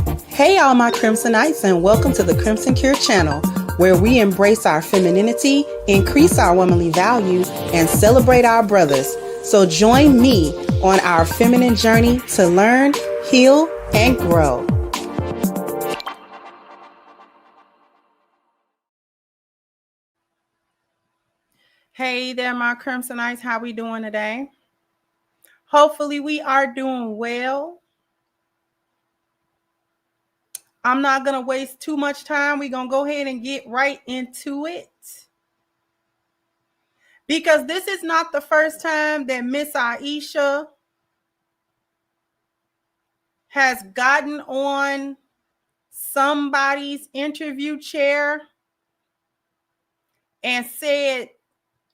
Hey, all my Crimsonites, and welcome to the Crimson Cure channel, where we embrace our femininity, increase our womanly value, and celebrate our brothers. So join me on our feminine journey to learn, heal, and grow. Hey there, my Crimsonites. How we doing today? Hopefully we are doing well. I'm not going to waste too much time. We're going to go ahead and get right into it. Because this is not the first time that Miss Ayesha has gotten on somebody's interview chair and said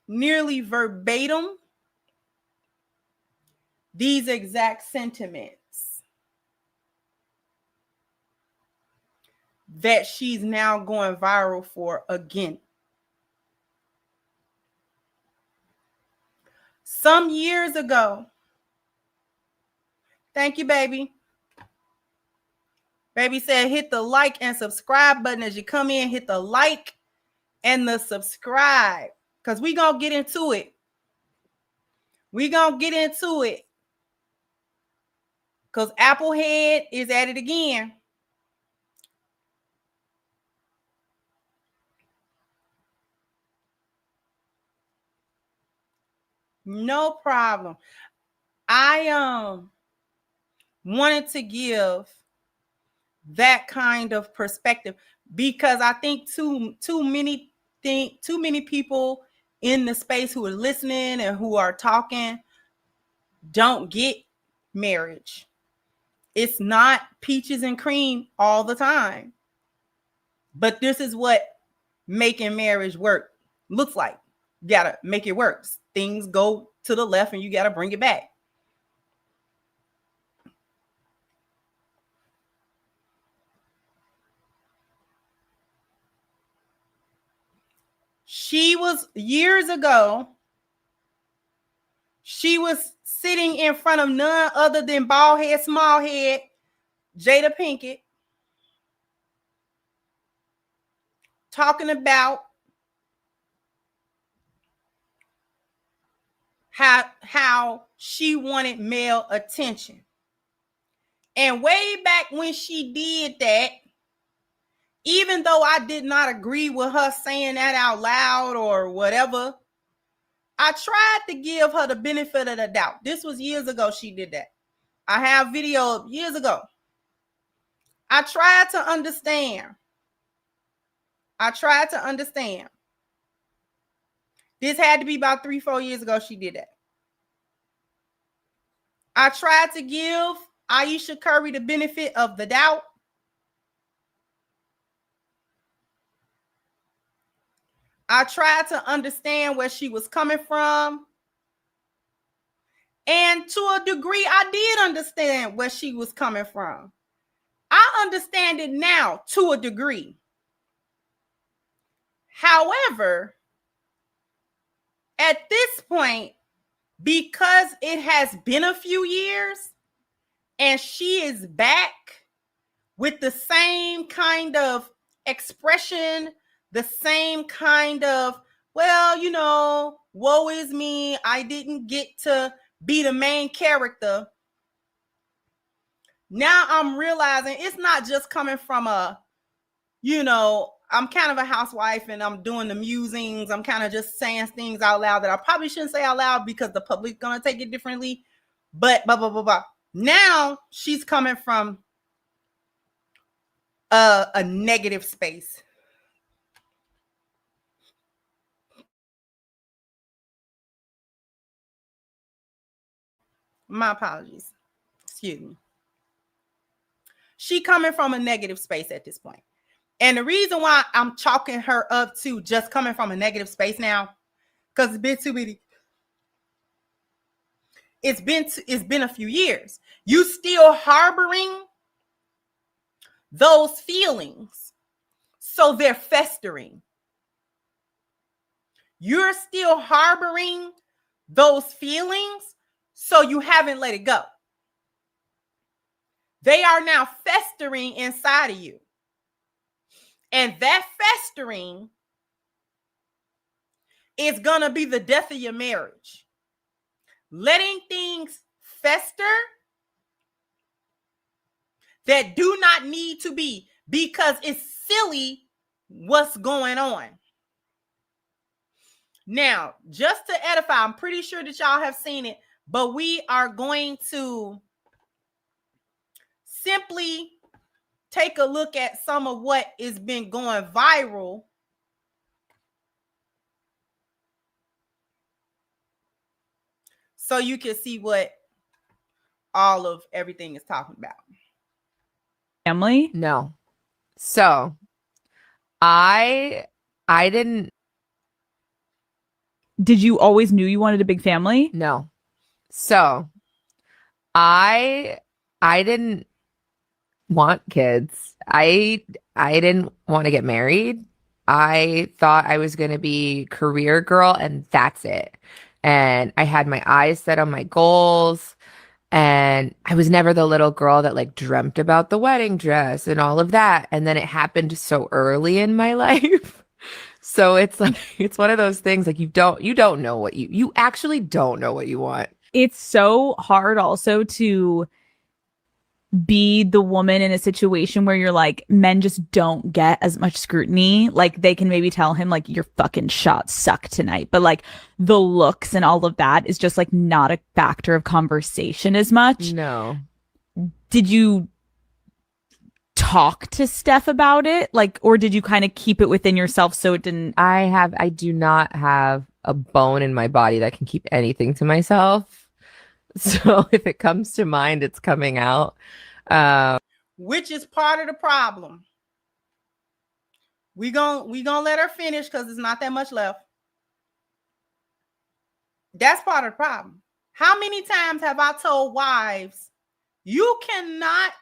nearly verbatim these exact sentiments that she's now going viral for again. Some years ago, thank you, baby. Baby said hit the like and subscribe button as you come in. Hit the like and the subscribe because we're going to get into it. We're going to get into it because Applehead is at it again. No problem. I wanted to give that kind of perspective because I think too many people in the space who are listening and who are talking don't get marriage. It's not peaches and cream all the time. But this is what making marriage work looks like. You gotta make it work. Things go to the left and you gotta bring it back. She was years ago. She was sitting in front of none other than bald head, small head, Jada Pinkett, talking about how she wanted male attention. And way back when she did that, even though I did not agree with her saying that out loud or whatever, I tried to give her the benefit of the doubt. This was years ago she did that. I have video years ago. I tried to understand. This had to be about 3-4 years ago she did that. I tried to give Ayesha Curry the benefit of the doubt. I tried to understand where she was coming from. And to a degree, I did understand where she was coming from. I understand it now to a degree. However, at this point, because it has been a few years and she is back with the same kind of expression, the same kind of, well, you know, woe is me, I didn't get to be the main character. Now I'm realizing it's not just coming from a, you know, I'm kind of a housewife and I'm doing the musings. I'm kind of just saying things out loud that I probably shouldn't say out loud because the public's going to take it differently. But blah, blah, blah, blah. Now she's coming from a negative space. My apologies. Excuse me. She coming from a negative space at this point. And the reason why I'm chalking her up to just coming from a negative space now, because it's been too many. It's been a few years. You still harboring those feelings, so they're festering. You're still harboring those feelings, so you haven't let it go. They are now festering inside of you. And that festering is going to be the death of your marriage. Letting things fester that do not need to be, because it's silly what's going on. Now, just to edify, I'm pretty sure that y'all have seen it, but we are going to simply take a look at some of what has been going viral so you can see what all of everything is talking about. Family? No. So I didn't. Did you always knew you wanted a big family? No. So I didn't want kids. I didn't want to get married. I thought I was going to be career girl and that's it. And I had my eyes set on my goals. And I was never the little girl that like dreamt about the wedding dress and all of that. And then it happened so early in my life. So it's like, it's one of those things like you don't know what you actually don't know what you want. It's so hard also to be the woman in a situation where you're like, men just don't get as much scrutiny. Like they can maybe tell him like, your fucking shots suck tonight, but like the looks and all of that is just like not a factor of conversation as much. No. Did you talk to Steph about it? Like, or did you kind of keep it within yourself so it didn't? I do not have a bone in my body that can keep anything to myself. So if it comes to mind, it's coming out. Which is part of the problem. We gonna let her finish because there's not that much left. That's part of the problem. How many times have I told wives, you cannot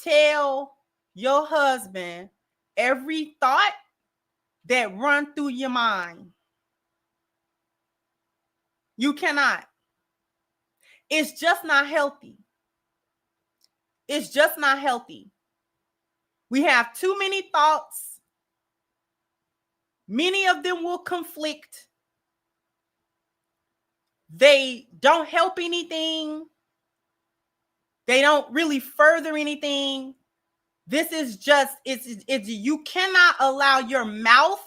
tell your husband every thought that run through your mind? You cannot. It's just not healthy. It's just not healthy. We have too many thoughts. Many of them will conflict. They don't help anything. They don't really further anything. This is just, it's you cannot allow your mouth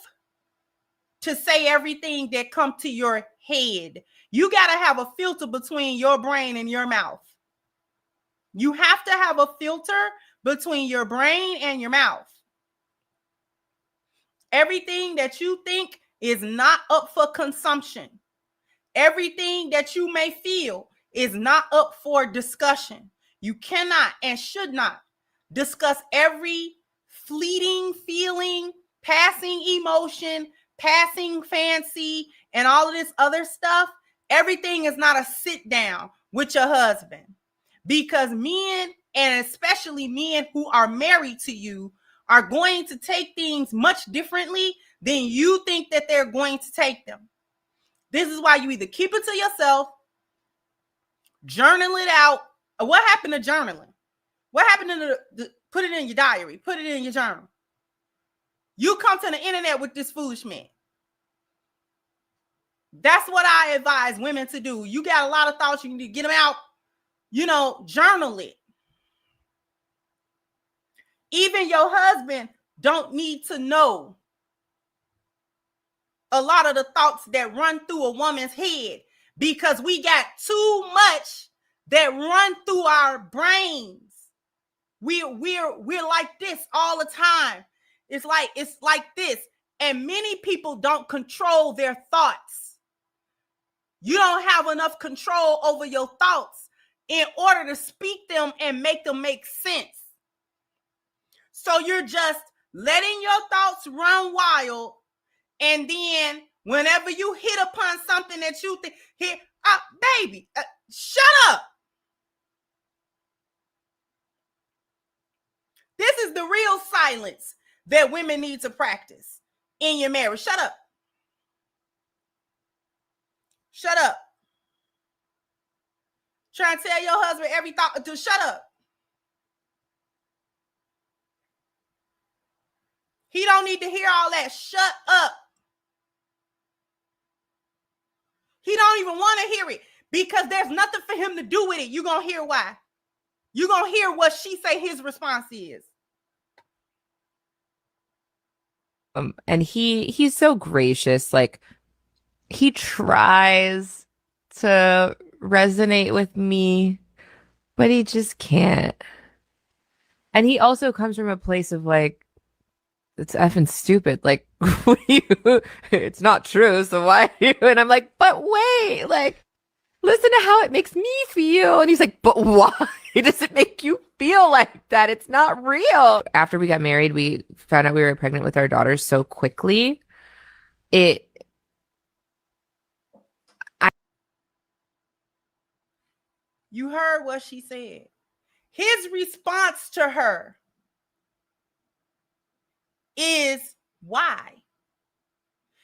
to say everything that comes to your head. You got to have a filter between your brain and your mouth. You have to have a filter between your brain and your mouth. Everything that you think is not up for consumption. Everything that you may feel is not up for discussion. You cannot and should not discuss every fleeting feeling, passing emotion, passing fancy, and all of this other stuff. Everything is not a sit down with your husband, because men, and especially men who are married to you, are going to take things much differently than you think that they're going to take them. This is why you either keep it to yourself, journal it out. What happened to journaling? What happened to put it in your diary? Put it in your journal. You come to the internet with this foolish man. That's what I advise women to do. You got a lot of thoughts. You need to get them out. Journal it. Even your husband don't need to know a lot of the thoughts that run through a woman's head, because we got too much that run through our brains. We're like this all the time. It's like this. And many people don't control their thoughts. You don't have enough control over your thoughts in order to speak them and make them make sense. So you're just letting your thoughts run wild. And then whenever you hit upon something that you think, baby, shut up. This is the real silence that women need to practice in your marriage. Shut up. Shut up. Try and tell your husband every thought to shut up. He don't need to hear all that. Shut up. He don't even want to hear it because there's nothing for him to do with it. You're going to hear why. You're going to hear what she say his response is. And he's so gracious. Like, he tries to resonate with me, but he just can't. And he also comes from a place of like, it's effing stupid. Like, what do you, it's not true. So why? And I'm like, but wait, like, listen to how it makes me feel. And he's like, but why does it make you feel like that? It's not real. After we got married, we found out we were pregnant with our daughters so quickly. You heard what she said. His response to her is why.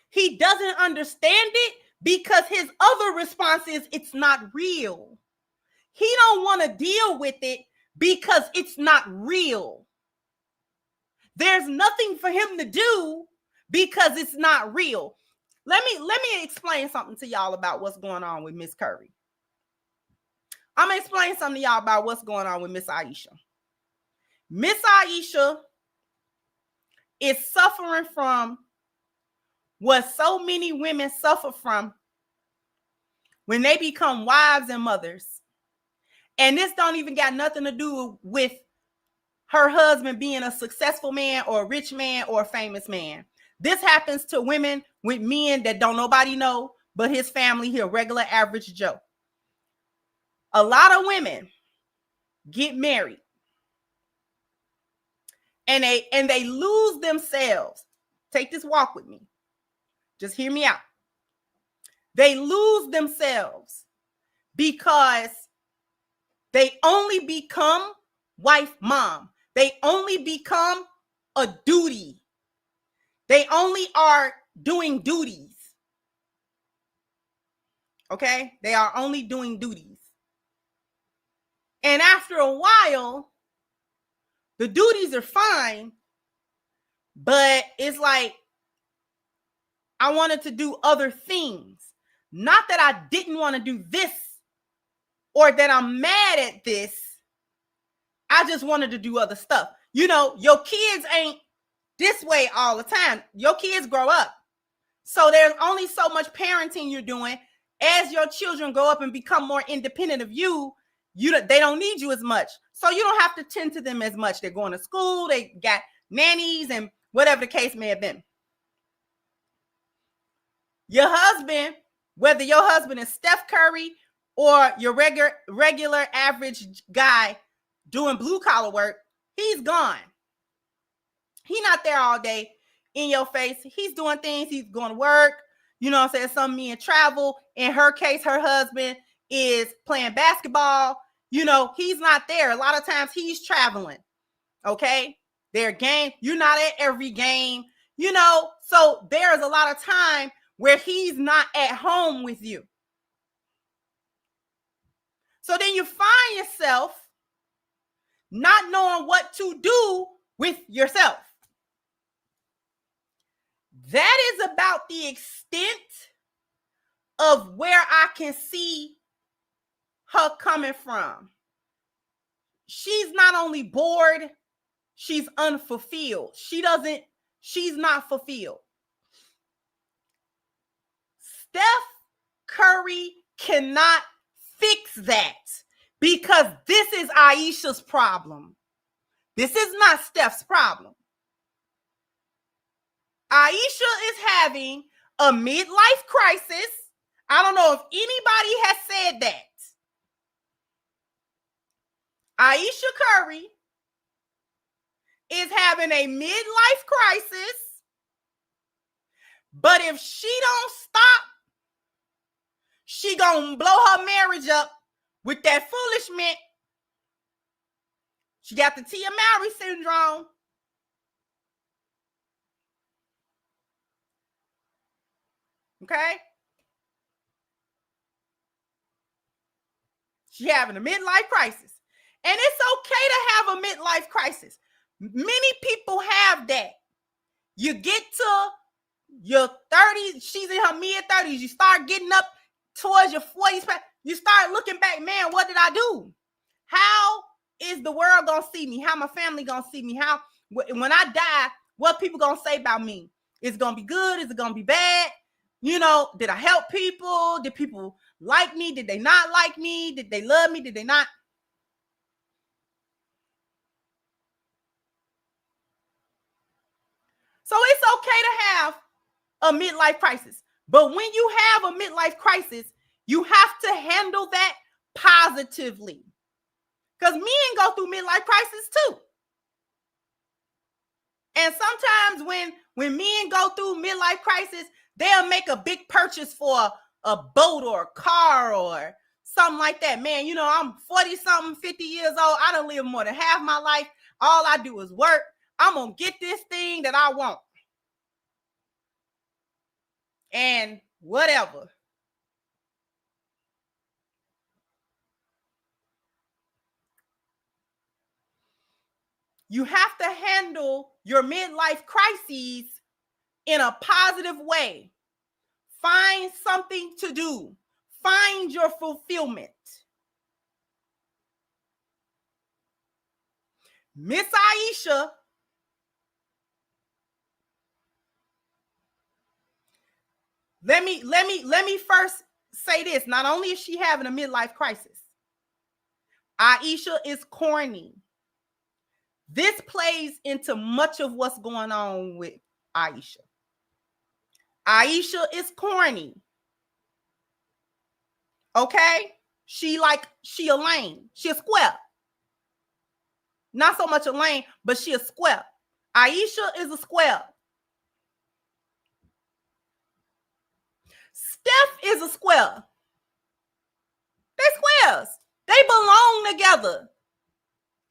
He doesn't understand it because his other response is it's not real. He don't want to deal with it because it's not real. There's nothing for him to do because it's not real. Let me explain something to y'all about what's going on with Miss Curry. I'm going to explain something to y'all about what's going on with Miss Ayesha. Miss Ayesha is suffering from what so many women suffer from when they become wives and mothers. And this don't even got nothing to do with her husband being a successful man or a rich man or a famous man. This happens to women with men that don't nobody know but his family. He a regular average Joe. A lot of women get married and they lose themselves. Take this walk with me. Just hear me out. They lose themselves because they only become wife, mom. They only become a duty. They only are doing duties. Okay? They are only doing duties. And after a while, the duties are fine, but it's like, I wanted to do other things. Not that I didn't want to do this or that I'm mad at this. I just wanted to do other stuff. You know, your kids ain't this way all the time. Your kids grow up. So there's only so much parenting you're doing. As your children grow up and become more independent of you, they don't need you as much. So you don't have to tend to them as much. They're going to school. They got nannies and whatever the case may have been. Your husband, whether your husband is Steph Curry or your regular average guy doing blue collar work, he's gone. He's not there all day in your face. He's doing things. He's going to work. You know what I'm saying? Some men travel. In her case, her husband is playing basketball. You know, he's not there. A lot of times he's traveling. Okay? Their game. You're not at every game. You know, so there's a lot of time where he's not at home with you. So then you find yourself not knowing what to do with yourself. That is about the extent of where I can see her coming from. She's not only bored, she's unfulfilled. She's not fulfilled. Steph Curry cannot fix that because this is Ayesha's problem. This is not Steph's problem. Ayesha is having a midlife crisis. I don't know if anybody has said that. Ayesha Curry is having a midlife crisis, but if she don't stop, she gonna blow her marriage up with that foolishness. She got the Tia Mowry syndrome. Okay? She having a midlife crisis. And it's okay to have a midlife crisis. Many people have that. You get to your 30s, she's in her mid-30s. You start getting up towards your 40s. You start looking back, man, what did I do? How is the world gonna see me? How my family gonna see me? How when I die, what people gonna say about me? Is it gonna be good? Is it gonna be bad? You know, did I help people? Did people like me? Did they not like me? Did they love me? Did they not? So it's okay to have a midlife crisis. But when you have a midlife crisis, you have to handle that positively. Because men go through midlife crisis too. And sometimes when men go through midlife crisis, they'll make a big purchase for a boat or a car or something like that. Man, you know, I'm 40-something, 50 years old. I done lived more than half my life. All I do is work. I'm going to get this thing that I want. And whatever. You have to handle your midlife crises in a positive way. Find something to do. Find your fulfillment. Miss Ayesha let me first say this. Not only is she having a midlife crisis, Ayesha is corny. This plays into much of what's going on with Ayesha. Ayesha is corny. Okay? She a lame. She a square. Not so much a lame, but she a square. Ayesha is a square. Steph is a square. They squares. They belong together.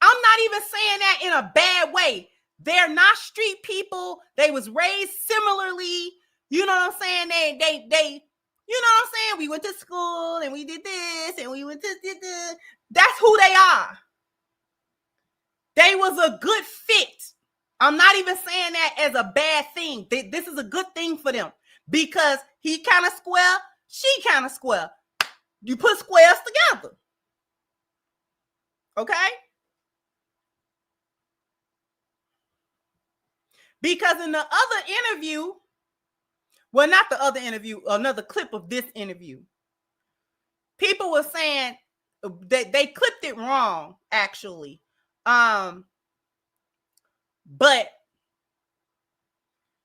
I'm not even saying that in a bad way. They're not street people. They was raised similarly. You know what I'm saying? They you know what I'm saying? We went to school and we did this and we went to this. That's who they are. They was a good fit. I'm not even saying that as a bad thing. This is a good thing for them because he kind of square, she kind of square. You put squares together. Okay? Because in the other interview, well, not the other interview, another clip of this interview, people were saying that they clipped it wrong, actually. But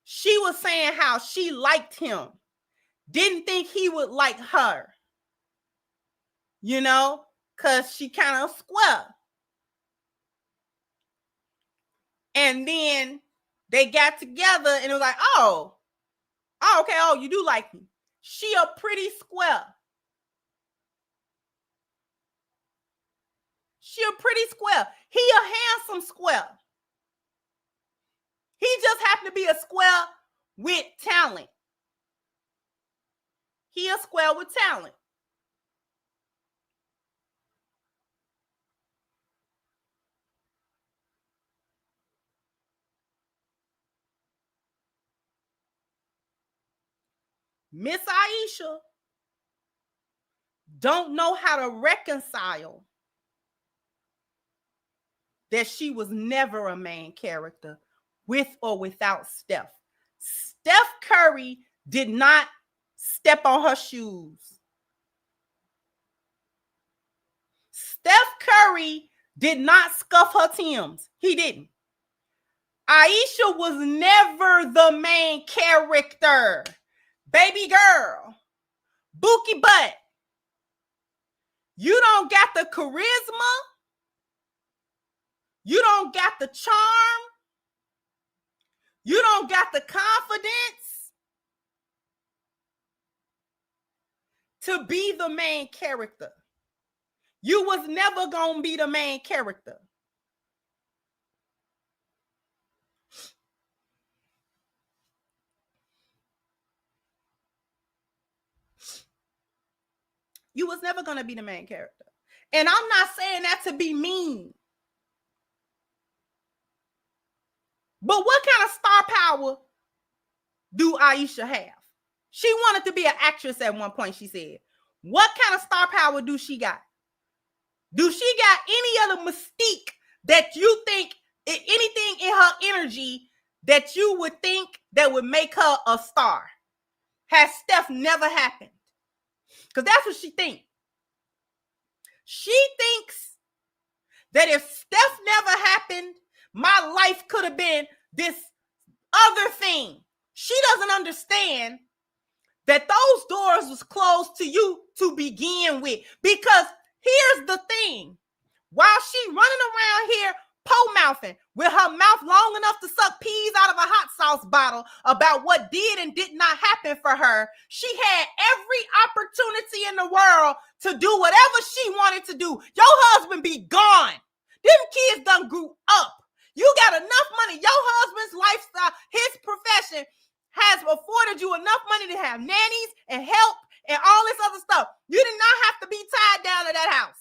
she was saying how she liked him, didn't think he would like her, you know, because she kind of square. And then they got together and it was like, oh, okay, oh, you do like me. She a pretty square. She a pretty square. He a handsome square. He just happened to be a square with talent. He a square with talent. Miss Ayesha don't know how to reconcile that she was never a main character with or without Steph. Steph Curry did not step on her shoes. Steph Curry did not scuff her Timbs. He didn't. Ayesha was never the main character. Baby girl, Bookie butt. You don't got the charisma. You don't got the charm. You don't got the confidence to be the main character. You was never gonna be the main character. You was never gonna be the main character. And I'm not saying that to be mean. But what kind of star power do Ayesha have? She wanted to be an actress at one point, she said. What kind of star power do she got? Do she got any other mystique that you think, anything in her energy that you would think that would make her a star? Has Steph never happened? Because that's what she thinks. She thinks that if Steph never happened, my life could have been this other thing. She doesn't understand that those doors was closed to you to begin with. Because here's the thing. While she running around here po-mouthing with her mouth long enough to suck peas out of a hot sauce bottle about what did and did not happen for her, she had every opportunity in the world to do whatever she wanted to do. Your husband be gone. Them kids done grew up. You got enough money. Your husband's lifestyle, his profession has afforded you enough money to have nannies and help and all this other stuff. You did not have to be tied down to that house.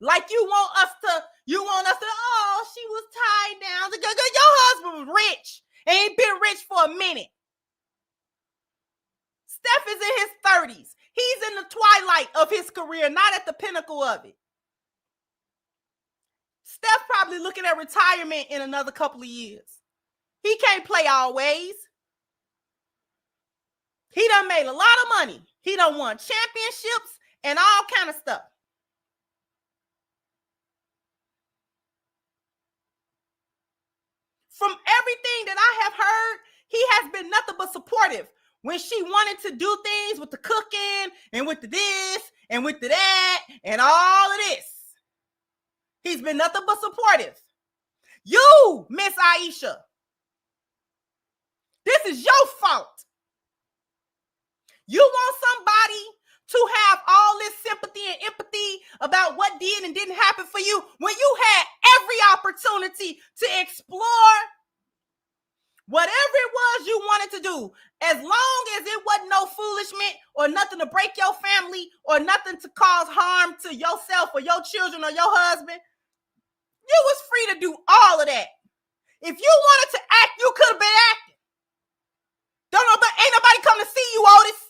Like you want us to, oh, she was tied down. Your husband was rich and ain't been rich for a minute. Steph is in his 30s. He's in the twilight of his career, not at the pinnacle of it. Steph probably looking at retirement in another couple of years. He can't play always. He done made a lot of money. He done won championships and all kind of stuff. From everything that I have heard, he has been nothing but supportive. When she wanted to do things with the cooking and with the this and with the that and all of this, he's been nothing but supportive. You, Miss Ayesha, this is your fault. You want somebody to have all this sympathy and empathy about what did and didn't happen for you when you had every opportunity to explore whatever it was you wanted to do. As long as it wasn't no foolishness or nothing to break your family or nothing to cause harm to yourself or your children or your husband, you was free to do all of that. If you wanted to act, you could have been acting. Ain't nobody come to see you, Otis.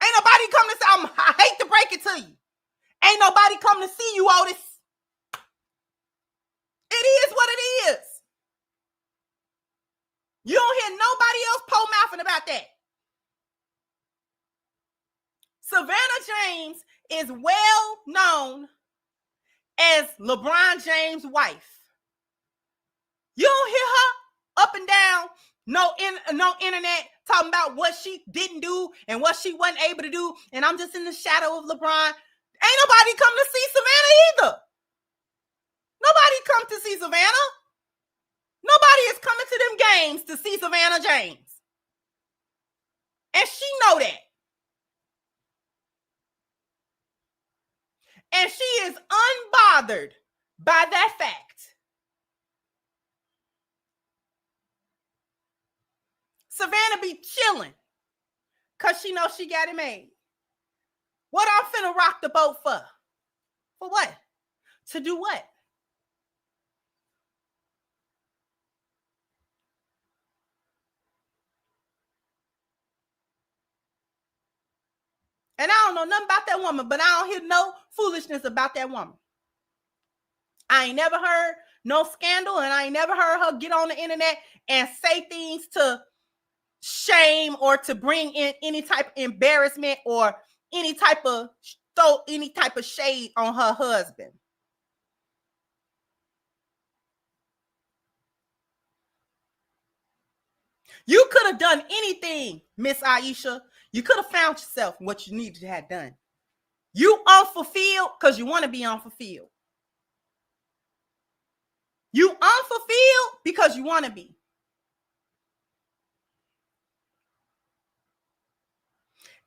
Ain't nobody come to say, I hate to break it to you. Ain't nobody come to see you, Otis. It is what it is. You don't hear nobody else po-mouthing about that. Savannah James is well known as LeBron James' wife. You don't hear her up and down no internet talking about what she didn't do and what she wasn't able to do. And I'm just in the shadow of LeBron. Ain't nobody come to see Savannah either. Nobody come to see Savannah. Nobody is coming to them games to see Savannah James. And she know that. And she is unbothered by that fact. Savannah be chilling because she knows she got it made. What I'm finna rock the boat for? For what? To do what? And I don't know nothing about that woman, but I don't hear no foolishness about that woman. I ain't never heard no scandal, and I ain't never heard her get on the internet and say things to shame or to bring in any type of embarrassment or any type of shade on her husband. You could have done anything, Miss Ayesha. You could have found yourself what you needed to have done. You unfulfilled because you want to be unfulfilled. You unfulfilled because you want to be.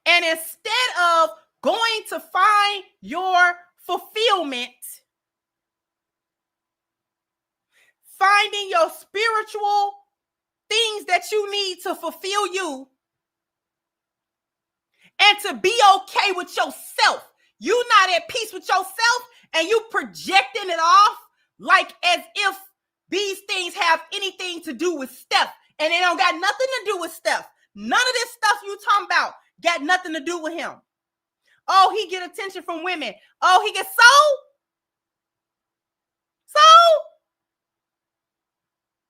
And instead of going to find your fulfillment, finding your spiritual things that you need to fulfill you, and to be okay with yourself. You not at peace with yourself and you projecting it off like as if these things have anything to do with Steph And it don't got nothing to do with Steph. None of this stuff you talking about got nothing to do with him. Oh, he get attention from women. Oh, he gets so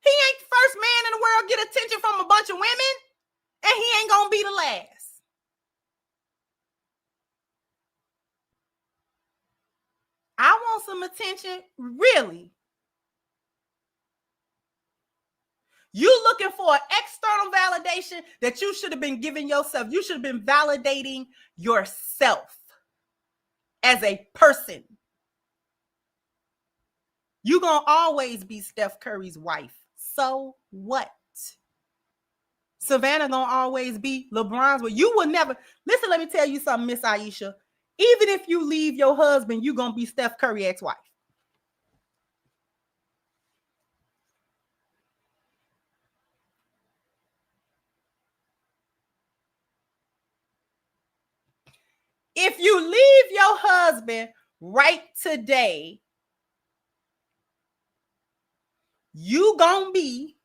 he ain't the first man in the world get attention from a bunch of women, and he ain't gonna be the last. I want some attention, really. You looking for an external validation that you should have been giving yourself. You should have been validating yourself as a person. You're going to always be Steph Curry's wife. So what? Savannah going to always be LeBron's wife. You will never. Listen, let me tell you something, Miss Ayesha. Even if you leave your husband, you're going to be Steph Curry's ex-wife. If you leave your husband right today, you gonna be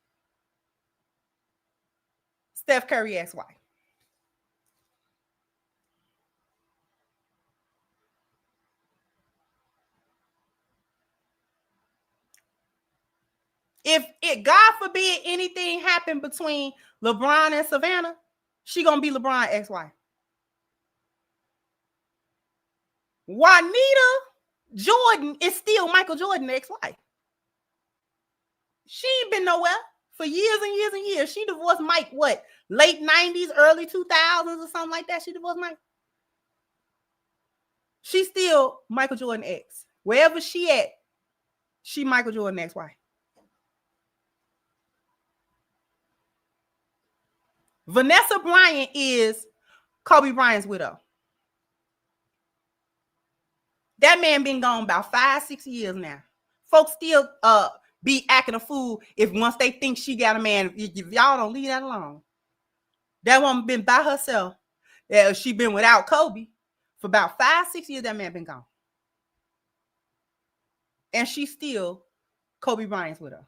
Steph Curry's ex-wife. If it, God forbid, anything happened between LeBron and Savannah, she gonna be LeBron's ex-wife. Juanita Jordan is still Michael Jordan's ex-wife. She ain't been nowhere for years and years and years. She divorced Mike, what, late 90s, early 2000s or something like that? She divorced Mike. She's still Michael Jordan's ex. Wherever she at, she Michael Jordan's ex-wife. Vanessa Bryant is Kobe Bryant's widow. That man been gone about 5-6 years now. Folks still be acting a fool if once they think she got a man. If y'all don't leave that alone. That woman been by herself. Yeah, she been without Kobe for about 5-6 years. That man been gone. And she's still Kobe Bryant's widow.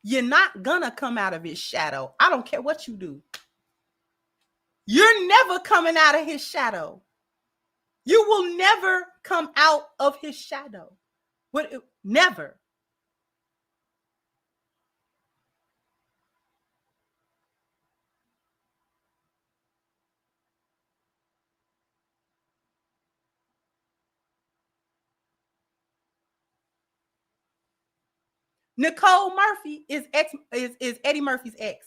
You're not gonna come out of his shadow. I don't care what you do. You're never coming out of his shadow. You will never come out of his shadow. Never. Nicole Murphy is Eddie Murphy's ex.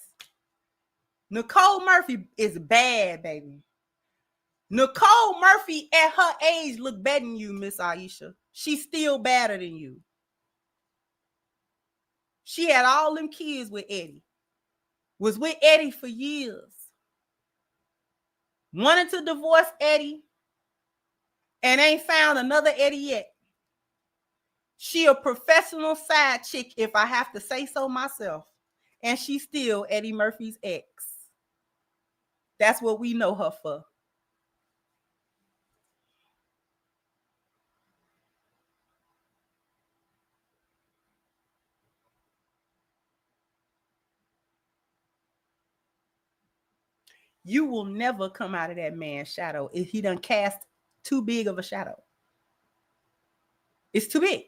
Nicole Murphy is bad, baby. Nicole Murphy at her age look better than you, Miss Ayesha. She's still better than you. She had all them kids with Eddie. Was with Eddie for years. Wanted to divorce Eddie and ain't found another Eddie yet. She a professional side chick, if I have to say so myself. And she's still Eddie Murphy's ex. That's what we know her for. You will never come out of that man's shadow if he done cast too big of a shadow. It's too big.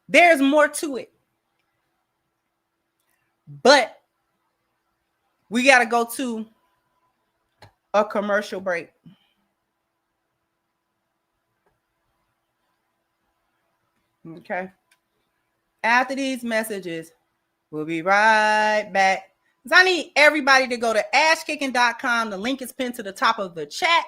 There's more to it. But we got to go to a commercial break. Okay. After these messages, we'll be right back. I need everybody to go to ashkicking.com. The link is pinned to the top of the chat.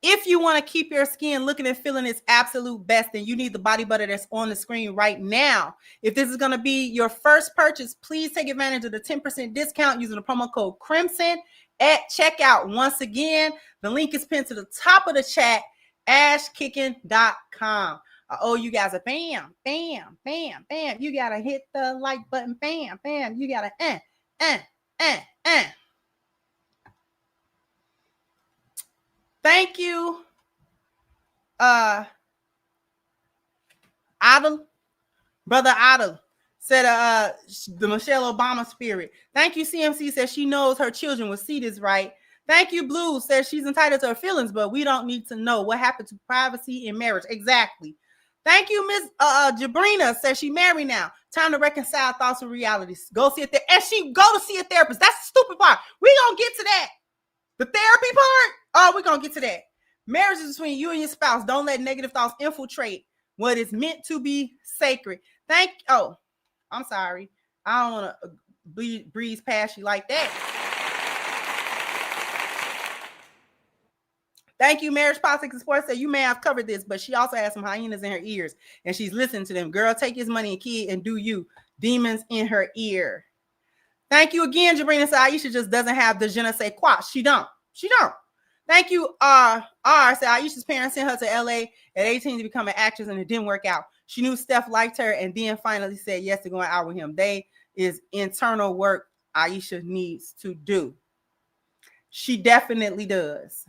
If you want to keep your skin looking and feeling its absolute best, then you need the body butter that's on the screen right now. If this is going to be your first purchase, please take advantage of the 10% discount using the promo code Crimson at checkout. Once again, the link is pinned to the top of the chat, ashkicking.com. I owe you guys a bam, bam, bam, bam. You got to hit the like button, bam, bam. You got to Thank you Adel, brother Adel said the Michelle Obama spirit. Thank you. CMC says she knows her children will see this right. Thank you. Blue says she's entitled to her feelings, but we don't need to know what happened to privacy in marriage. Exactly. Thank you. Miss Jabrina says she married now. Time to reconcile thoughts and realities. Go see a therapist. And she go to see a therapist. That's the stupid part. We gonna get to that. The therapy part? Oh, we're gonna get to that. Marriage is between you and your spouse. Don't let negative thoughts infiltrate what is meant to be sacred. I'm sorry. I don't want to breeze past you like that. Thank you, Marriage, Politics, and Sports. Said you may have covered this, but she also has some hyenas in her ears, and she's listening to them. Girl, take his money and kid and do you. Demons in her ear. Thank you again, Jabrina. Said Ayesha just doesn't have the je ne sais quoi. She don't. Thank you, R. Said Ayesha's parents sent her to LA at 18 to become an actress, and it didn't work out. She knew Steph liked her and then finally said yes to going out with him. They is internal work Ayesha needs to do. She definitely does.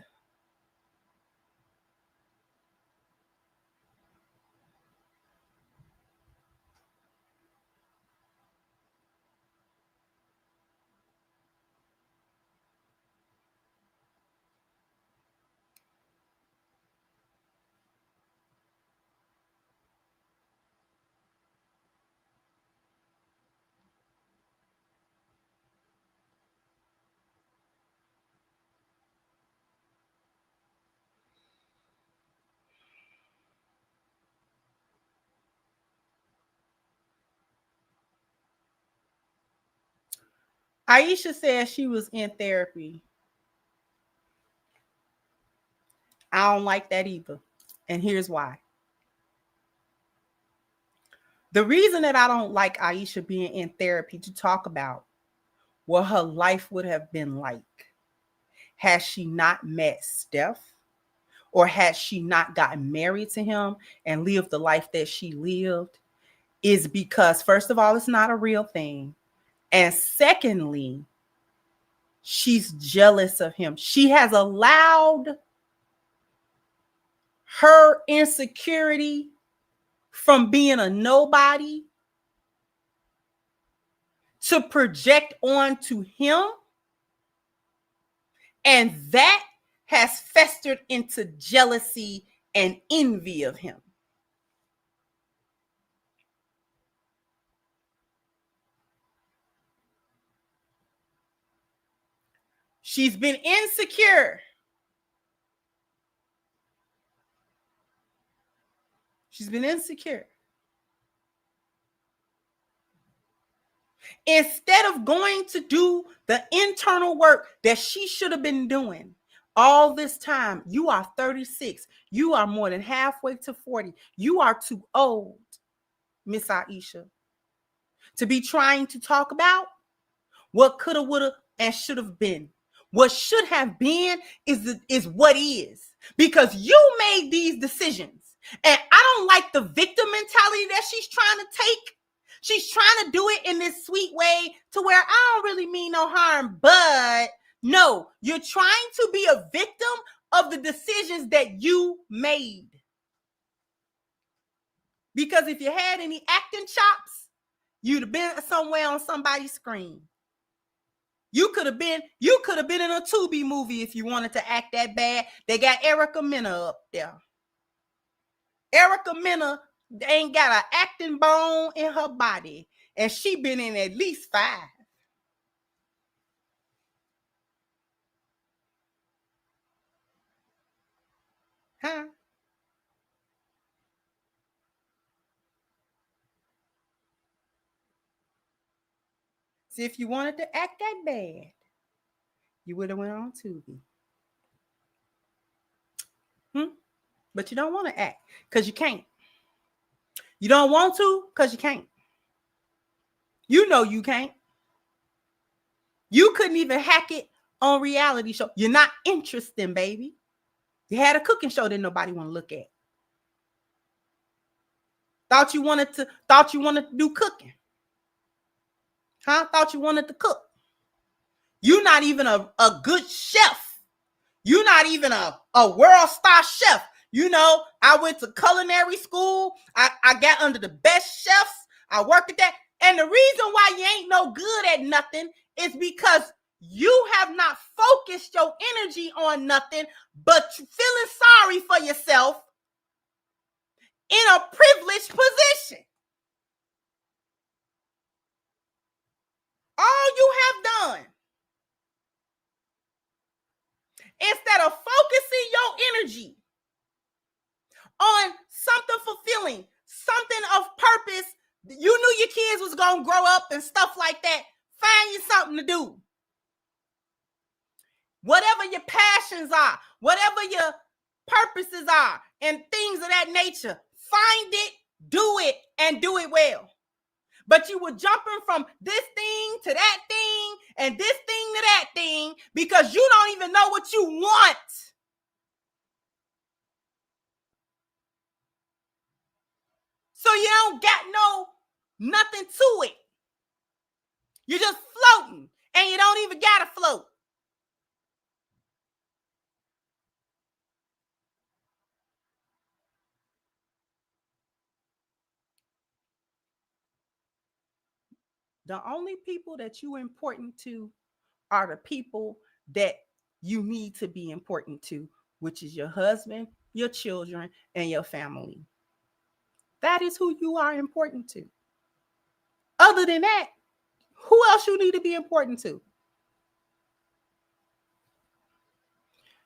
Ayesha said she was in therapy. I don't like that either. And here's why. The reason that I don't like Ayesha being in therapy to talk about what her life would have been like had she not met Steph, or had she not gotten married to him and lived the life that she lived, is because, first of all, it's not a real thing. And secondly, she's jealous of him. She has allowed her insecurity from being a nobody to project onto him. And that has festered into jealousy and envy of him. She's been insecure. She's been insecure. Instead of going to do the internal work that she should have been doing all this time. You are 36. You are more than halfway to 40. You are too old, Miss Ayesha, to be trying to talk about what coulda, woulda, and should have been. What should have been is what is, because you made these decisions. And I don't like the victim mentality that she's trying to take. She's trying to do it in this sweet way to where I don't really mean no harm, but no, you're trying to be a victim of the decisions that you made. Because if you had any acting chops, you'd have been somewhere on somebody's screen. You could have been in a Tubi movie if you wanted to act that bad. They got Erica Mena up there. Erica Mena ain't got an acting bone in her body, and she been in at least 5. Huh? See, if you wanted to act that bad, you would have went on Tubi. But you don't want to act because you can't. You don't want to because you can't. You know you can't. You couldn't even hack it on reality show. You're not interesting, baby. You had a cooking show that nobody want to look at. Thought you wanted to do cooking. Huh? Thought you wanted to cook. You're not even a good chef. You're not even a world star chef. You know, I went to culinary school. I got under the best chefs. I worked at that. And the reason why you ain't no good at nothing is because you have not focused your energy on nothing but feeling sorry for yourself in a privileged position. All you have done, instead of focusing your energy on something fulfilling, something of purpose, you knew your kids was going to grow up and stuff like that. Find you something to do. Whatever your passions are, whatever your purposes are, and things of that nature, find it, do it, and do it well. But you were jumping from this thing to that thing and this thing to that thing because you don't even know what you want. So you don't got nothing to it. You're just floating and you don't even gotta float. The only people that you important to are the people that you need to be important to, which is your husband, your children, and your family. That is who you are important to. Other than that, who else you need to be important to?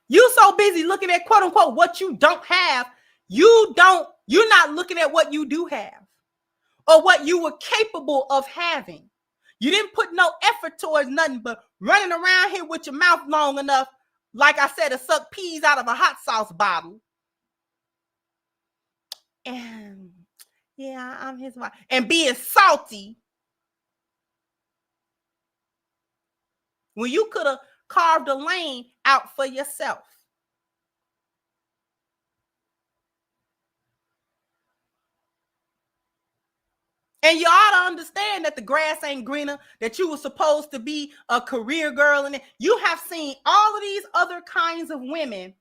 You so busy looking at quote unquote what you don't have, you're not looking at what you do have or what you were capable of having. You didn't put no effort towards nothing but running around here with your mouth long enough, like I said, to suck peas out of a hot sauce bottle. And yeah, I'm his wife. And being salty when you could have carved a lane out for yourself. And you ought to understand that the grass ain't greener, that you were supposed to be a career girl. And you have seen all of these other kinds of women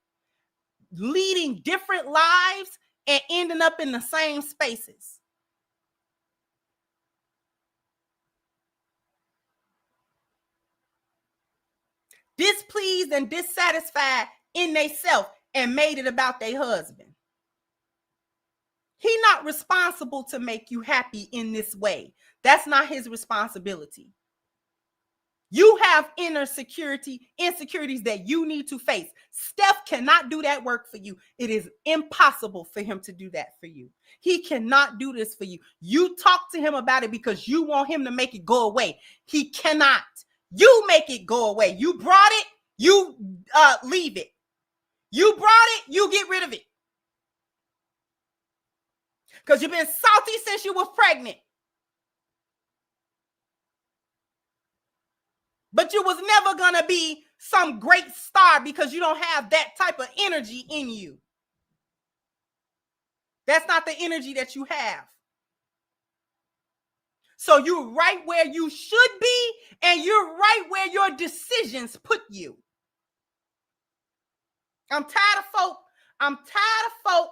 leading different lives and ending up in the same spaces. Displeased and dissatisfied in themselves and made it about their husband. He's not responsible to make you happy in this way. That's not his responsibility. You have insecurities that you need to face. Steph cannot do that work for you. It is impossible for him to do that for you. He cannot do this for you. You talk to him about it because you want him to make it go away. He cannot. You make it go away. You brought it, you leave it. You brought it, you get rid of it. Because you've been salty since you were pregnant. But you was never going to be some great star because you don't have that type of energy in you. That's not the energy that you have. So you're right where you should be, and you're right where your decisions put you. I'm tired of folk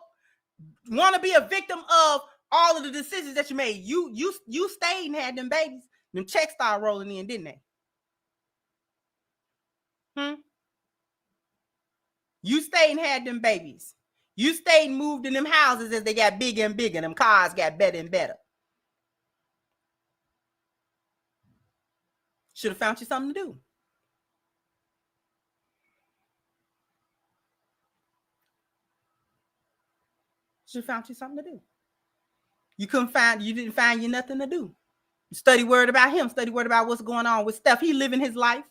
want to be a victim of all of the decisions that you made. You stayed and had them babies. Them checks started rolling in, didn't they? You stayed and had them babies. You stayed and moved in them houses as they got bigger and bigger. Them cars got better and better. Should have found you something to do. Should have found you something to do. You didn't find you nothing to do. You study word about him, study word about what's going on with Steph. He living his life.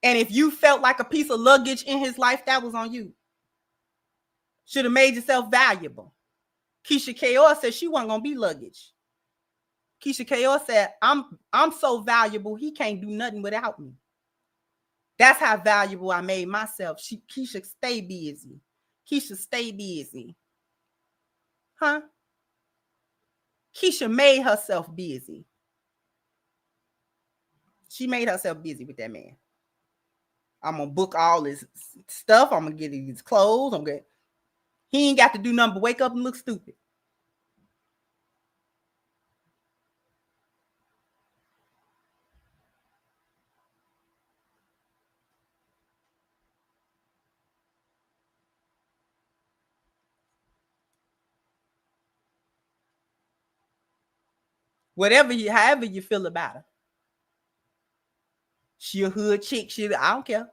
And if you felt like a piece of luggage in his life, that was on you. Should have made yourself valuable. Keisha Kayor said she wasn't going to be luggage. Keisha Kayor said, I'm so valuable, he can't do nothing without me. That's how valuable I made myself. Keisha, stay busy. Keisha, stay busy. Huh? Keisha made herself busy. She made herself busy with that man. I'm going to book all his stuff. I'm going to get his clothes. He ain't got to do nothing but wake up and look stupid. However you feel about her. She a hood chick. I don't care.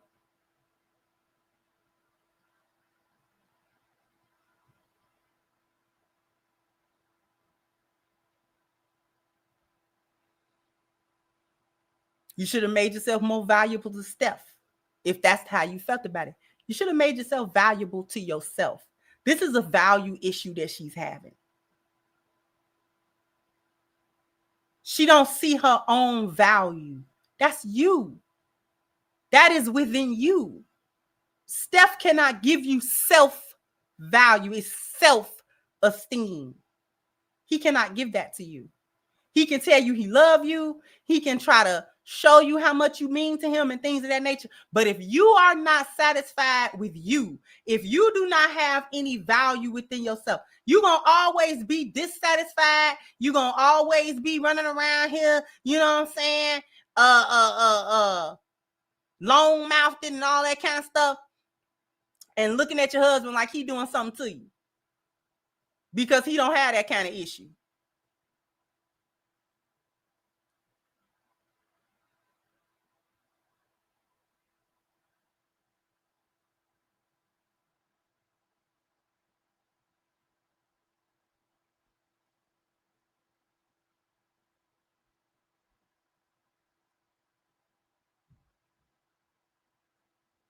You should have made yourself more valuable to Steph. If that's how you felt about it, you should have made yourself valuable to yourself. This is a value issue that she's having. She don't see her own value. That's you. That is within you. Steph cannot give you self-value. It's self-esteem. He cannot give that to you. He can tell you he loves you. He can try to show you how much you mean to him and things of that nature. But if you are not satisfied with you, if you do not have any value within yourself, you're going to always be dissatisfied. You're going to always be running around here, you know what I'm saying? Long-mouthed and all that kind of stuff. And looking at your husband like he doing something to you. Because he don't have that kind of issue.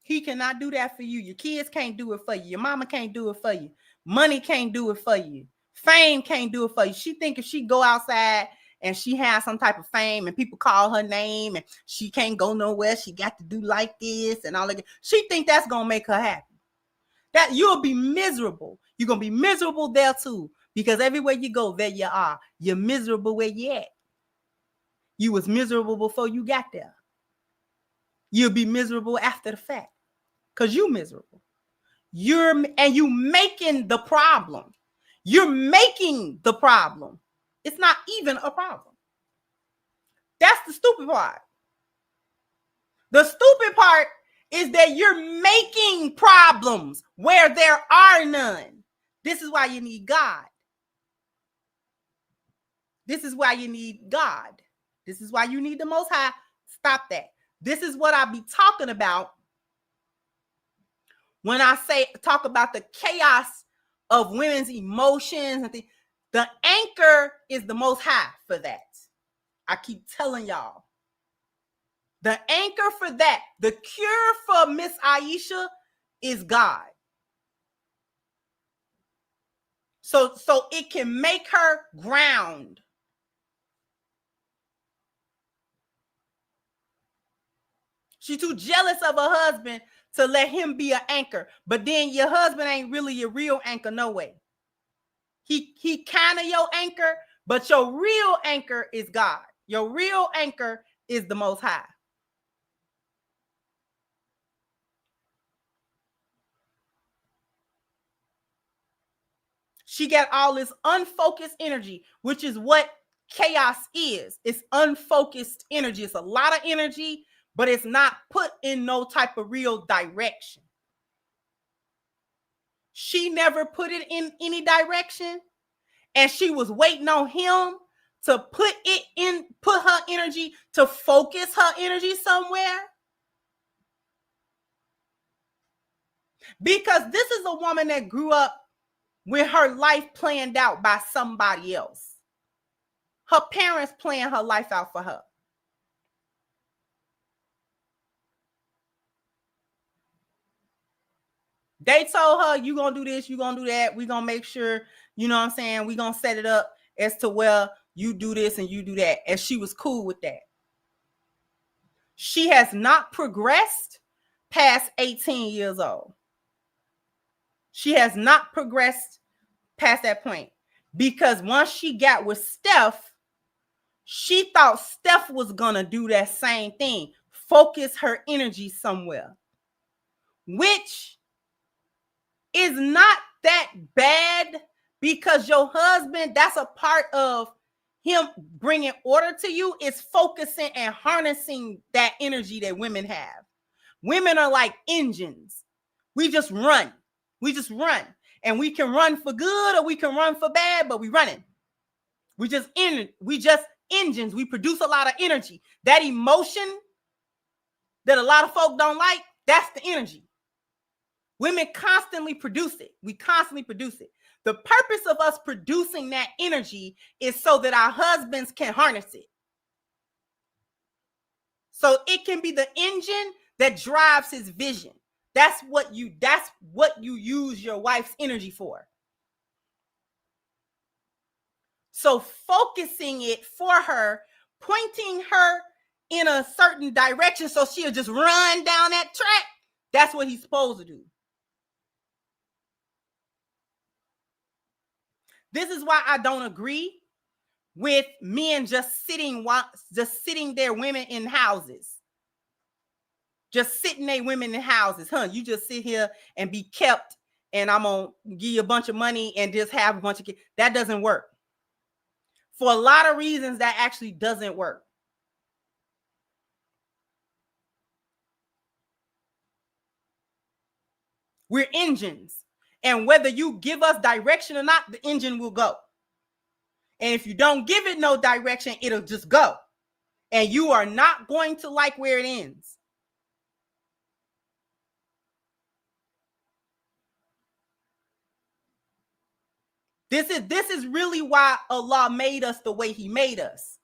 He cannot do that for you. Your kids can't do it for you. Your mama can't do it for you. Money can't do it for you. Fame can't do it for you. She think if she go outside and she has some type of fame and people call her name and she can't go nowhere, she got to do like this and all that. She think that's going to make her happy. That you'll be miserable. You're going to be miserable there too. Because everywhere you go, there you are. You're miserable where you at. You was miserable before you got there. You'll be miserable after the fact. Because you're miserable. You making the problem. You're making the problem. It's not even a problem. That's the stupid part. The stupid part is that you're making problems where there are none. This is why you need God. This is why you need God. This is why you need the Most High. Stop that. This is what I be talking about when I talk about the chaos of women's emotions and things. The anchor is the Most High for that. I keep telling y'all. The anchor for that, the cure for Miss Ayesha is God. So it can make her ground. She's too jealous of her husband to let him be an anchor. But then your husband ain't really your real anchor, no way. He kind of your anchor, but your real anchor is God. Your real anchor is the Most High. She got all this unfocused energy, which is what chaos is. It's unfocused energy. It's a lot of energy, but it's not put in no type of real direction. She never put it in any direction, and she was waiting on him to put her energy, to focus her energy somewhere. Because this is a woman that grew up with her life planned out by somebody else. Her parents planned her life out for her. They told her, you're going to do this, you're going to do that. We're going to make sure, you know what I'm saying? We're going to set it up as to where you do this and you do that. And she was cool with that. She has not progressed past 18 years old. She has not progressed past that point. Because once she got with Steph, she thought Steph was going to do that same thing. Focus her energy somewhere. Which is not that bad because your husband, that's a part of him bringing order to you, is focusing and harnessing that energy that women have. Women are like engines. We just run. We just run. And we can run for good or we can run for bad, but we running. We just engines. We produce a lot of energy. That emotion that a lot of folk don't like, that's the energy. Women constantly produce it. We constantly produce it. The purpose of us producing that energy is so that our husbands can harness it. So it can be the engine that drives his vision. That's what you use your wife's energy for. So focusing it for her, pointing her in a certain direction so she'll just run down that track, that's what he's supposed to do. This is why I don't agree with men just sitting their women in houses. Just sitting their women in houses. You just sit here and be kept and I'm going to give you a bunch of money and just have a bunch of kids. That doesn't work. For a lot of reasons, that actually doesn't work. We're engines. And whether you give us direction or not, the engine will go. And if you don't give it no direction, it'll just go. And you are not going to like where it ends. This is really why Allah made us the way he made us.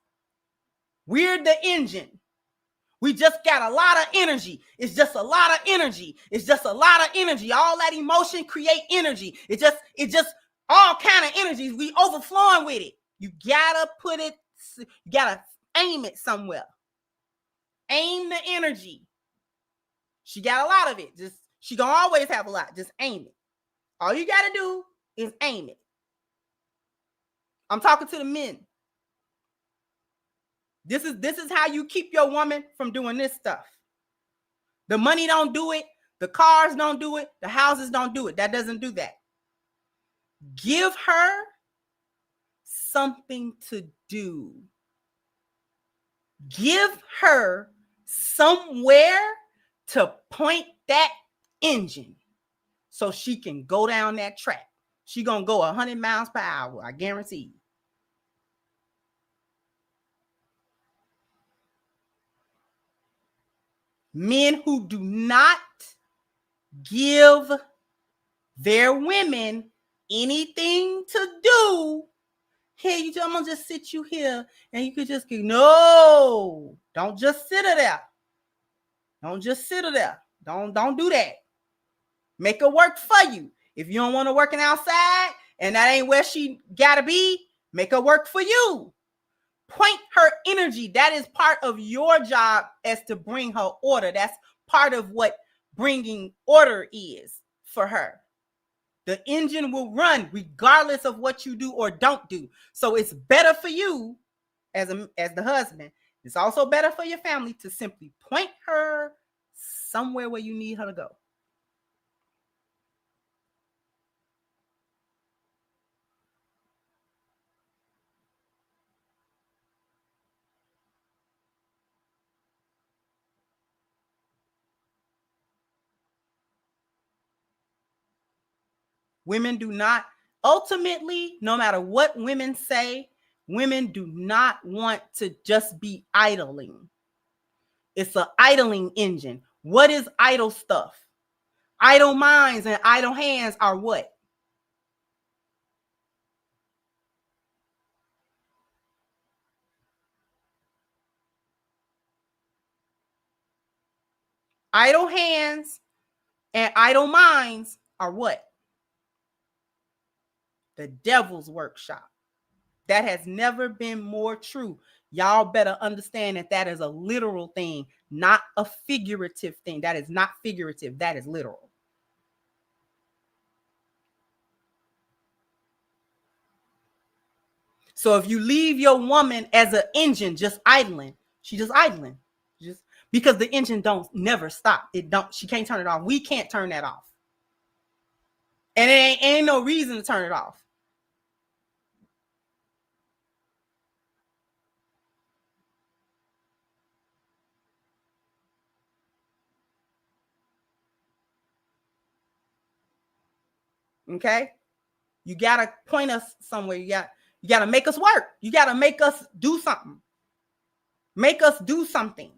We're the engine. We just got a lot of energy. It's just a lot of energy. It's just a lot of energy. All that emotion create energy. It just all kind of energies. We overflowing with it. You gotta aim it somewhere. Aim the energy. She got a lot of it. She gonna always have a lot. Just aim it. All you gotta do is aim it. I'm talking to the men. This is how you keep your woman from doing this stuff. The money don't do it. The cars don't do it. The houses don't do it. That doesn't do that. Give her something to do. Give her somewhere to point that engine so she can go down that track. She gonna go 100 miles per hour, I guarantee you. Men who do not give their women anything to do. Hey, I'm gonna just sit you here and you could just go. No, don't just sit her there. Don't just sit her there. Don't do that. Make her work for you. If you don't want her working outside and that ain't where she gotta be, make her work for you. Point her energy. That is part of your job as to bring her order. That's part of what bringing order is for her. The engine will run regardless of what you do or don't do. So it's better for you as the husband. It's also better for your family to simply point her somewhere where you need her to go. Women do not, ultimately, no matter what women say, women do not want to just be idling. It's an idling engine. What is idle stuff? Idle minds and idle hands are what? Idle hands and idle minds are what? The devil's workshop. That has never been more true. Y'all better understand that is a literal thing, not a figurative thing. That is not figurative. That is literal. So if you leave your woman as an engine just idling, she just idling. Just because the engine don't never stop. She can't turn it off. We can't turn that off. And it ain't no reason to turn it off. Okay? You gotta point us somewhere. You gotta make us work. You gotta make us do something. Make us do something.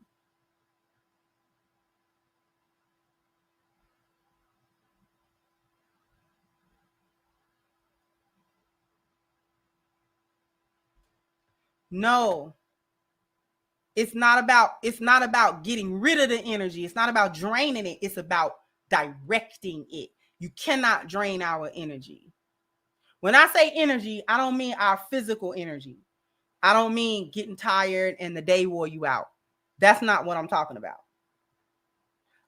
No. It's not about getting rid of the energy. It's not about draining it. It's about directing it. You cannot drain our energy. When I say energy, I don't mean our physical energy. I don't mean getting tired and the day wore you out. That's not what I'm talking about.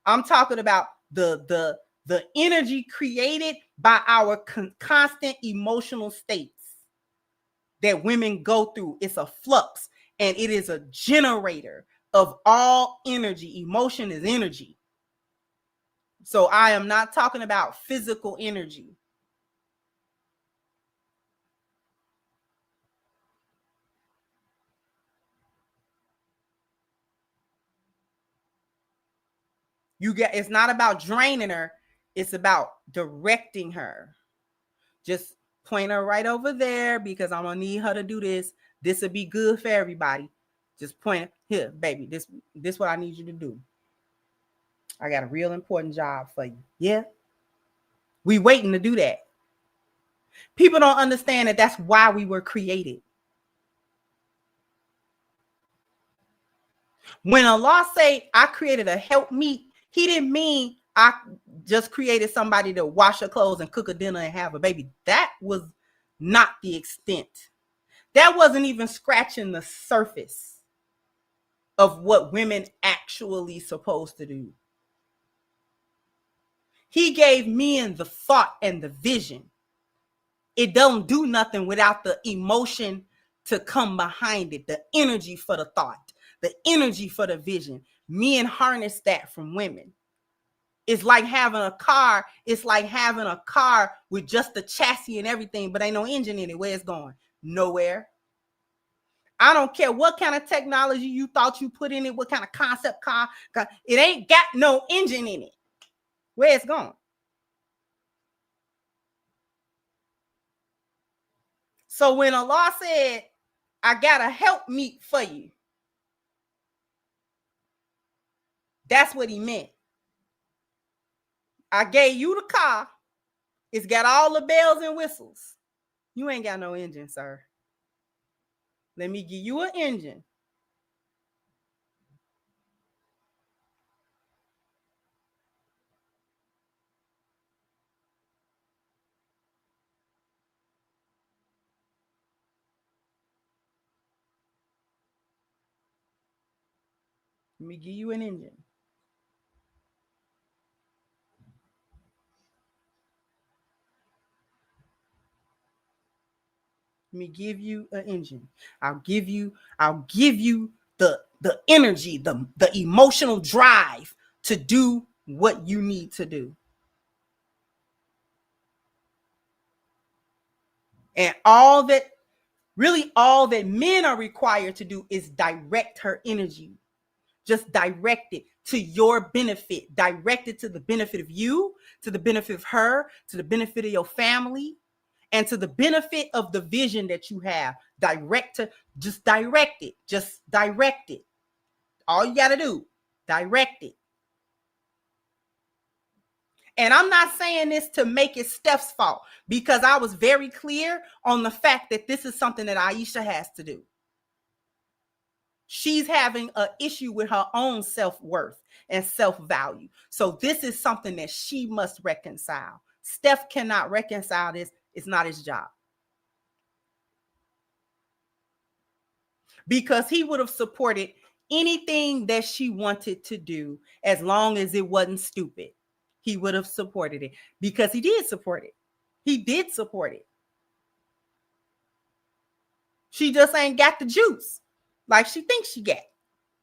I'm talking about the energy created by our constant emotional states that women go through. It's a flux, and it is a generator of all energy. Emotion is energy. So I am not talking about physical energy. It's not about draining her. It's about directing her. Just point her right over there because I'm gonna need her to do this. This will be good for everybody. Just point here, baby. This what I need you to do. I got a real important job for you. Yeah. We waiting to do that. People don't understand that that's why we were created. When Allah say I created a helpmeet, he didn't mean I just created somebody to wash her clothes and cook a dinner and have a baby. That was not the extent. That wasn't even scratching the surface of what women actually supposed to do. He gave men the thought and the vision. It don't do nothing without the emotion to come behind it, the energy for the thought, the energy for the vision. Men harness that from women. It's like having a car. It's like having a car with just the chassis and everything, but ain't no engine in it. Where it's going? Nowhere. I don't care what kind of technology you thought you put in it, what kind of concept car. It ain't got no engine in it. Where it's going? So when Allah said, I got a helpmeet for you, that's what he meant. I gave you the car. It's got all the bells and whistles. You ain't got no engine, sir. Let me give you an engine. Let me give you an engine. Let me give you an engine. I'll give you the energy, the emotional drive to do what you need to do. And all that men are required to do is direct her energy. Just direct it to your benefit. Direct it to the benefit of you, to the benefit of her, to the benefit of your family, and to the benefit of the vision that you have. Just direct it. Just direct it. All you got to do, direct it. And I'm not saying this to make it Steph's fault, because I was very clear on the fact that this is something that Ayesha has to do. She's having an issue with her own self-worth and self-value. So this is something that she must reconcile. Steph cannot reconcile this. It's not his job. Because he would have supported anything that she wanted to do as long as it wasn't stupid. He would have supported it because he did support it. He did support it. She just ain't got the juice like she thinks she got.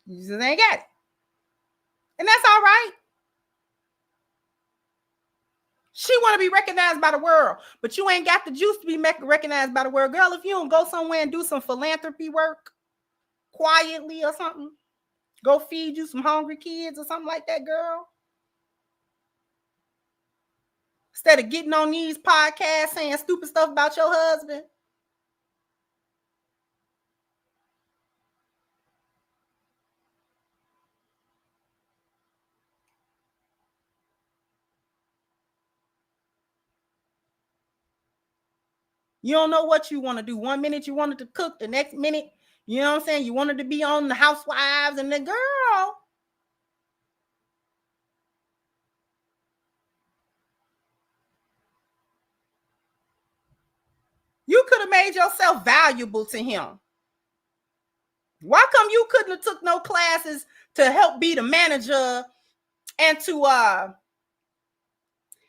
She just ain't got it. And that's all right. She want to be recognized by the world, but you ain't got the juice to be recognized by the world. Girl, if you don't go somewhere and do some philanthropy work quietly or something, go feed you some hungry kids or something like that, girl. Instead of getting on these podcasts saying stupid stuff about your husband. You don't know what you want to do. 1 minute you wanted to cook, the next minute, you know what I'm saying? You wanted to be on the Housewives, and the girl. You could have made yourself valuable to him. Why come you couldn't have took no classes to help be the manager and to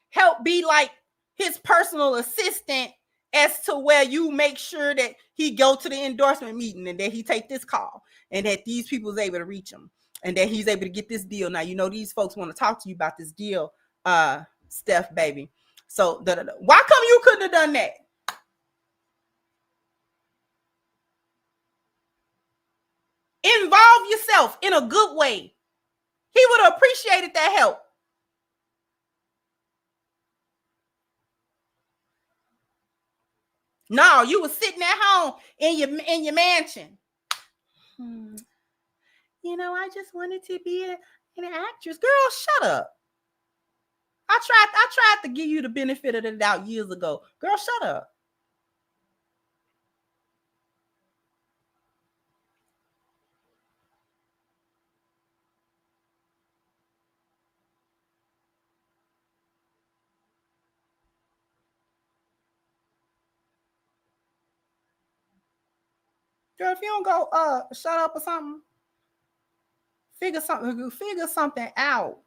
help be like his personal assistant, as to where you make sure that he go to the endorsement meeting and that he take this call and that these people is able to reach him and that he's able to get this deal. Now, you know, these folks want to talk to you about this deal, Steph, baby. So why come you couldn't have done that? Involve yourself in a good way. He would have appreciated that help. No, you was sitting at home in your mansion. You know, I just wanted to be an actress. Girl, shut up. I tried to give you the benefit of the doubt years ago. Girl, shut up. Girl, if you don't go shut up or something, figure something out.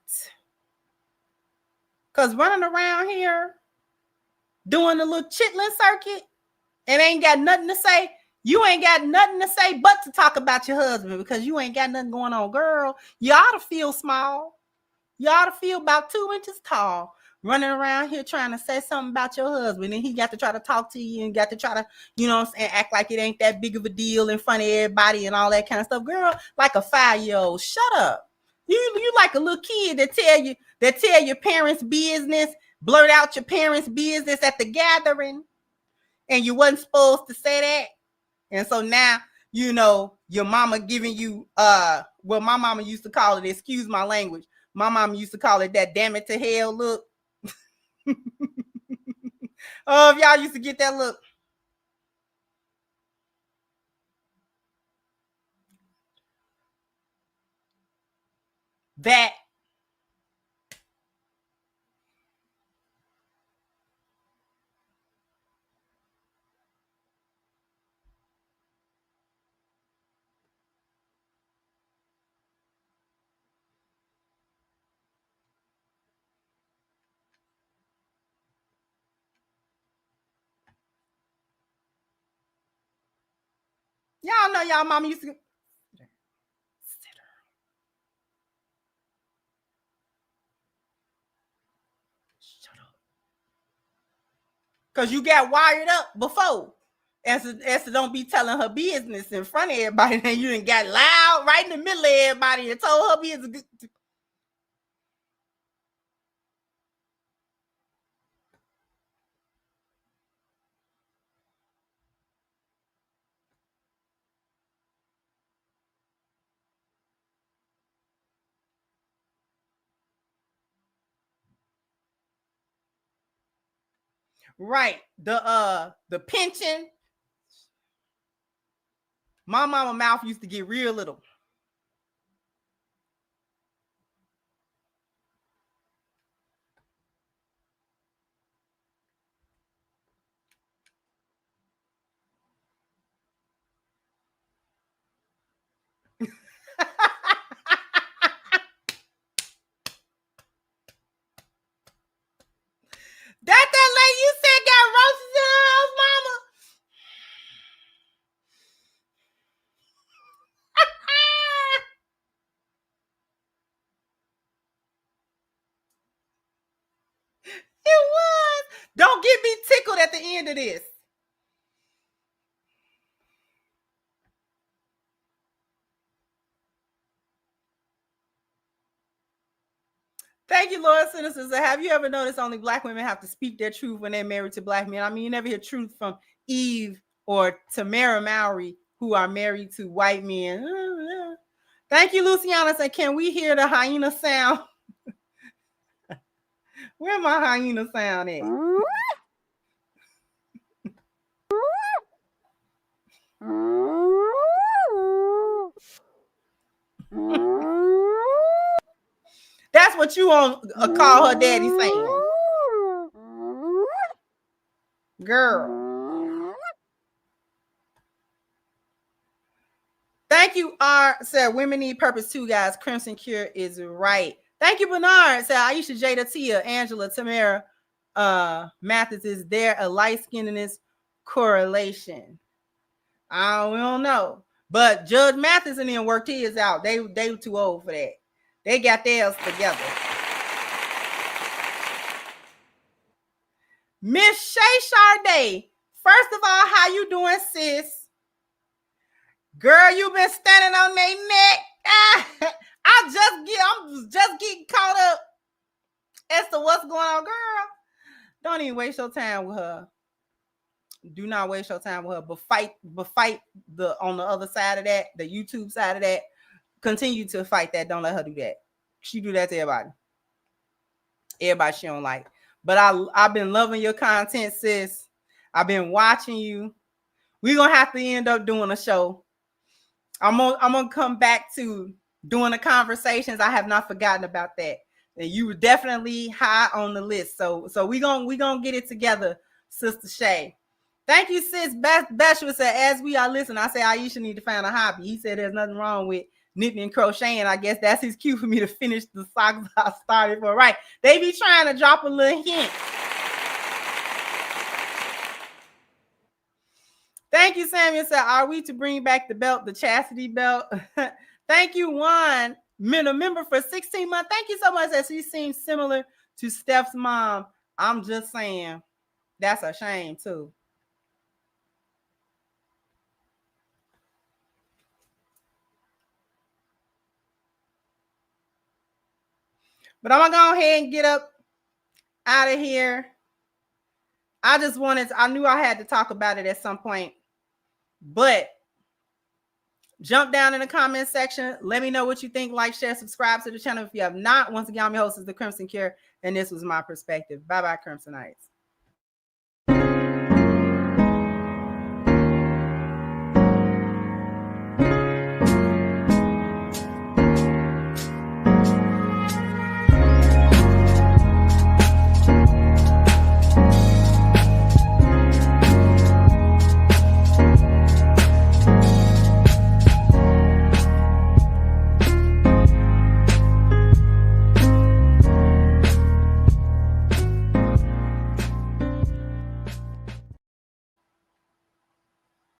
Cause running around here doing the little chitlin circuit and ain't got nothing to say. You ain't got nothing to say but to talk about your husband because you ain't got nothing going on. Girl, you ought to feel small. You ought to feel about 2 inches tall, running around here trying to say something about your husband, and he got to try to talk to you and got to try to, you know what I'm saying, act like it ain't that big of a deal in front of everybody and all that kind of stuff. Girl, like a 5-year-old, shut up. You like a little kid that tell your parents' business, blurt out your parents' business at the gathering, and you wasn't supposed to say that. And so now, you know, your mama giving you well, my mama used to call it, excuse my language, my mom used to call it that damn it to hell look. Oh, if y'all used to get that look. That. Y'all know y'all mama used to because you got wired up before. As to don't be telling her business in front of everybody, and you done got loud right in the middle of everybody and told her business. Right. The pension. My mama mouth used to get real little. That lady you said got roaches in her house, mama? end of this. Thank you, Lord Citizens. Have you ever noticed only black women have to speak their truth when they're married to black men? I mean, you never hear truth from Eve or Tamara Mowry, who are married to white men. Thank you, Luciana. Said, can we hear the hyena sound? Where my hyena sound at? That's what you on call her daddy saying. Girl. Thank you, R. Said women need purpose too, guys. Crimson Cure is right. Thank you, Bernard. Said Ayesha, Jada, Tia, Angela, Tamara, Mathis. Is there a light-skinnedness correlation? We don't know. But Judge Mathis and them worked his out. They were too old for that. They got theirs together. Miss Shay Charday. First of all, how you doing, sis? Girl, you been standing on their neck. I'm just getting caught up as to what's going on, girl. Don't even waste your time with her. Do not waste your time with her. But fight the on the other side of that, the YouTube side of that. Continue to fight that. Don't let her do that. She do that to everybody. Everybody she don't like. But I've been loving your content, sis. I've been watching you. We're gonna have to end up doing a show. I'm gonna come back to doing the conversations. I have not forgotten about that. And you were definitely high on the list. So we gonna get it together, Sister Shay. Thank you, sis. Bashua said, as we are listening, I say Ayesha need to find a hobby. He said there's nothing wrong with knitting and crocheting. I guess that's his cue for me to finish the socks I started for. Right. They be trying to drop a little hint. Thank you, Samuel said, are we to bring back the belt, the chastity belt? Thank you, Juan, a member for 16 months. Thank you so much. That she seems similar to Steph's mom. I'm just saying, that's a shame too. But I'm gonna go ahead and get up out of here. I knew I had to talk about it at some point. But jump down in the comment section. Let me know what you think. Like, share, subscribe to the channel if you have not. Once again, I'm your host, is the Crimson Cure, and this was my perspective. Bye-bye, Crimsonites.